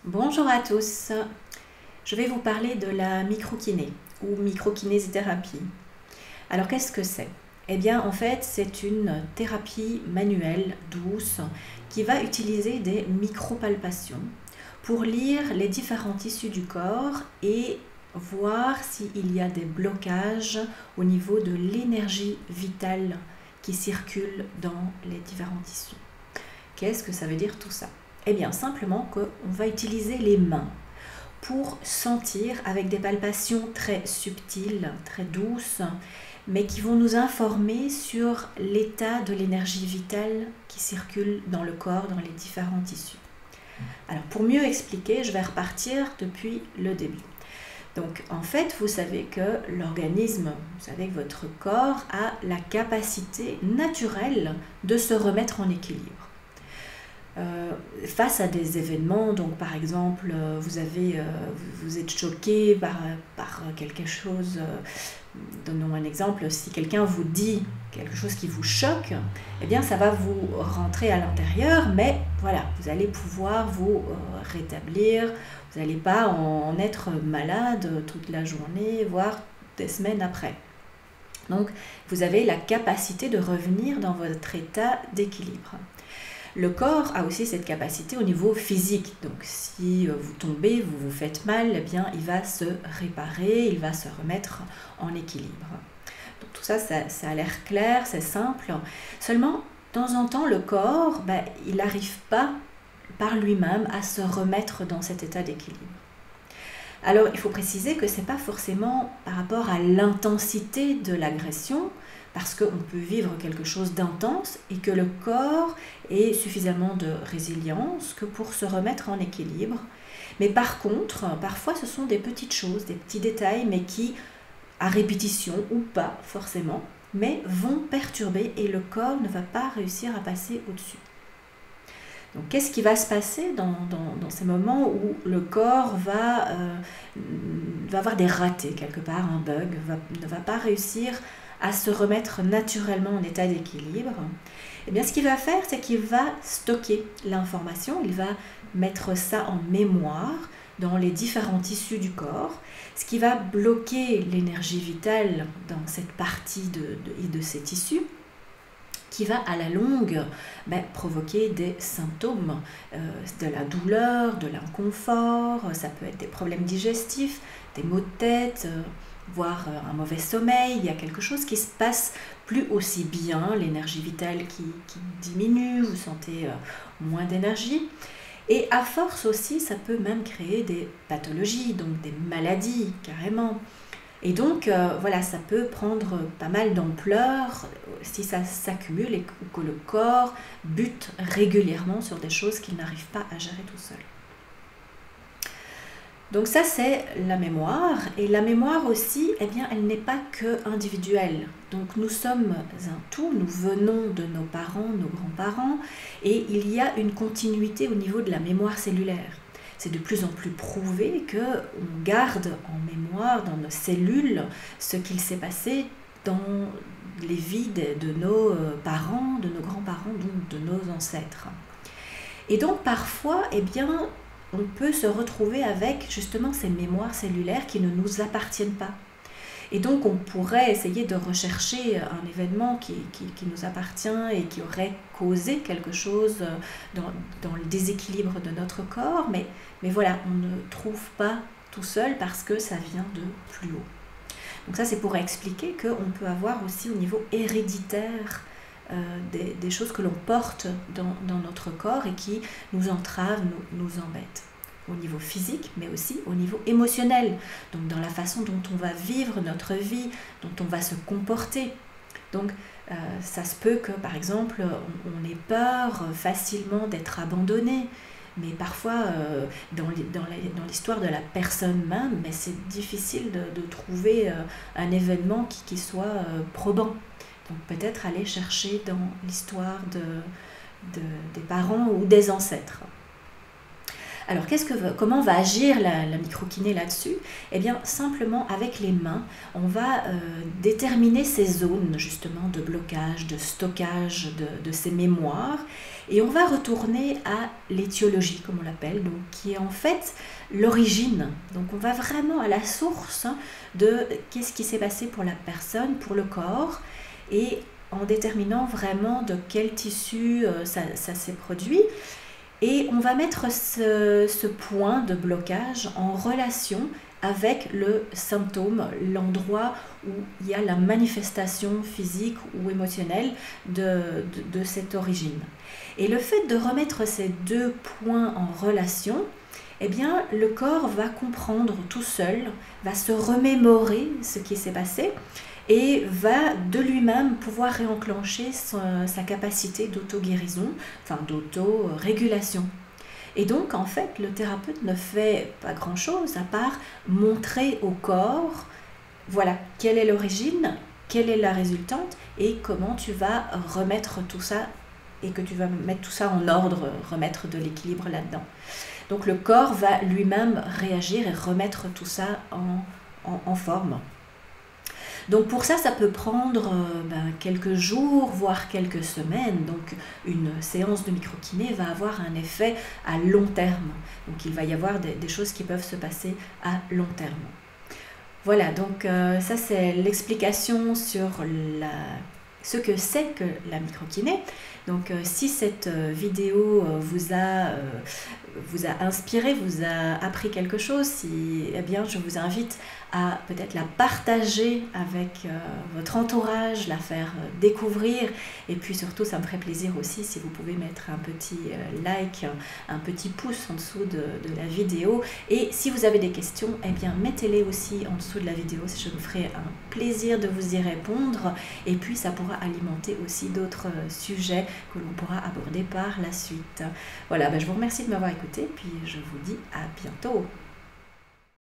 Bonjour à tous, je vais vous parler de la microkiné ou microkinésithérapie. Alors qu'est-ce que c'est? Eh bien en fait c'est une thérapie manuelle douce qui va utiliser des micropalpations pour lire les différents tissus du corps et voir s'il y a des blocages au niveau de l'énergie vitale qui circule dans les différents tissus. Qu'est-ce que ça veut dire tout ça? Eh bien, simplement qu'on va utiliser les mains pour sentir avec des palpations très subtiles, très douces, mais qui vont nous informer sur l'état de l'énergie vitale qui circule dans le corps, dans les différents tissus. Alors, pour mieux expliquer, je vais repartir depuis le début. Donc, en fait, vous savez que l'organisme, vous savez que votre corps a la capacité naturelle de se remettre en équilibre. Face à des événements, donc par exemple vous êtes choqué par quelque chose, donnons un exemple, si quelqu'un vous dit quelque chose qui vous choque, eh bien ça va vous rentrer à l'intérieur, mais voilà, vous allez pouvoir vous rétablir, vous n'allez pas en être malade toute la journée, voire des semaines après. Donc vous avez la capacité de revenir dans votre état d'équilibre. Le corps a aussi cette capacité au niveau physique, donc si vous tombez, vous vous faites mal, eh bien il va se réparer, il va se remettre en équilibre. Donc tout ça, ça a l'air clair, c'est simple, seulement de temps en temps le corps, il n'arrive pas par lui-même à se remettre dans cet état d'équilibre. Alors il faut préciser que ce n'est pas forcément par rapport à l'intensité de l'agression, parce qu'on peut vivre quelque chose d'intense et que le corps ait suffisamment de résilience que pour se remettre en équilibre. Mais par contre, parfois ce sont des petites choses, des petits détails, mais qui, à répétition ou pas forcément, mais vont perturber et le corps ne va pas réussir à passer au-dessus. Donc qu'est-ce qui va se passer dans ces moments où le corps va avoir des ratés quelque part, un bug, ne va pas réussir à se remettre naturellement en état d'équilibre? Eh bien, ce qu'il va faire, c'est qu'il va stocker l'information, il va mettre ça en mémoire dans les différents tissus du corps, ce qui va bloquer l'énergie vitale dans cette partie de ces tissus, qui va à la longue provoquer des symptômes, de la douleur, de l'inconfort, ça peut être des problèmes digestifs, des maux de tête, voire un mauvais sommeil, il y a quelque chose qui se passe plus aussi bien, l'énergie vitale qui diminue, vous sentez moins d'énergie. Et à force aussi, ça peut même créer des pathologies, donc des maladies carrément. Et donc, voilà, ça peut prendre pas mal d'ampleur si ça s'accumule et que le corps bute régulièrement sur des choses qu'il n'arrive pas à gérer tout seul. Donc ça, c'est la mémoire. Et la mémoire aussi, eh bien, elle n'est pas que individuelle. Donc nous sommes un tout, nous venons de nos parents, nos grands-parents, et il y a une continuité au niveau de la mémoire cellulaire. C'est de plus en plus prouvé qu'on garde en mémoire dans nos cellules ce qu'il s'est passé dans les vies de nos parents, de nos grands-parents, donc de nos ancêtres. Et donc parfois, eh bien, on peut se retrouver avec justement ces mémoires cellulaires qui ne nous appartiennent pas. Et donc on pourrait essayer de rechercher un événement qui nous appartient et qui aurait causé quelque chose dans le déséquilibre de notre corps, mais voilà, on ne trouve pas tout seul parce que ça vient de plus haut. Donc ça, c'est pour expliquer qu'on peut avoir aussi au niveau héréditaire des choses que l'on porte dans notre corps et qui nous entravent, nous embêtent. Au niveau physique, mais aussi au niveau émotionnel, donc dans la façon dont on va vivre notre vie, dont on va se comporter. Donc ça se peut que par exemple on ait peur facilement d'être abandonné, mais parfois dans l'histoire de la personne même, mais c'est difficile de trouver un événement qui soit probant. Donc peut-être aller chercher dans l'histoire des parents ou des ancêtres. Alors, comment va agir la microkiné là-dessus? Eh bien, simplement avec les mains, on va déterminer ces zones justement de blocage, de stockage de ces mémoires, et on va retourner à l'étiologie, comme on l'appelle, donc qui est en fait l'origine. Donc, on va vraiment à la source de qu'est-ce qui s'est passé pour la personne, pour le corps, et en déterminant vraiment de quel tissu ça s'est produit. Et on va mettre ce point de blocage en relation avec le symptôme, l'endroit où il y a la manifestation physique ou émotionnelle de cette origine. Et le fait de remettre ces deux points en relation, eh bien, le corps va comprendre tout seul, va se remémorer ce qui s'est passé et va de lui-même pouvoir réenclencher sa capacité d'auto-guérison, enfin d'auto-régulation. Et donc, en fait, le thérapeute ne fait pas grand-chose à part montrer au corps, voilà, quelle est l'origine, quelle est la résultante et comment tu vas remettre tout ça et que tu vas mettre tout ça en ordre, remettre de l'équilibre là-dedans. Donc, le corps va lui-même réagir et remettre tout ça en forme. Donc pour ça, ça peut prendre quelques jours, voire quelques semaines. Donc une séance de microkiné va avoir un effet à long terme. Donc il va y avoir des choses qui peuvent se passer à long terme. Voilà, donc ça c'est l'explication sur ce que c'est que la microkiné. Donc si cette vidéo vous a inspiré, vous a appris quelque chose, eh bien je vous invite à peut-être la partager avec votre entourage, la faire découvrir, et puis surtout ça me ferait plaisir aussi si vous pouvez mettre un petit like, un petit pouce en dessous de la vidéo, et si vous avez des questions, eh bien mettez-les aussi en dessous de la vidéo, je me ferai un plaisir de vous y répondre, et puis ça pourra alimenter aussi d'autres sujets que l'on pourra aborder par la suite. Voilà, je vous remercie de m'avoir écouté, puis je vous dis à bientôt.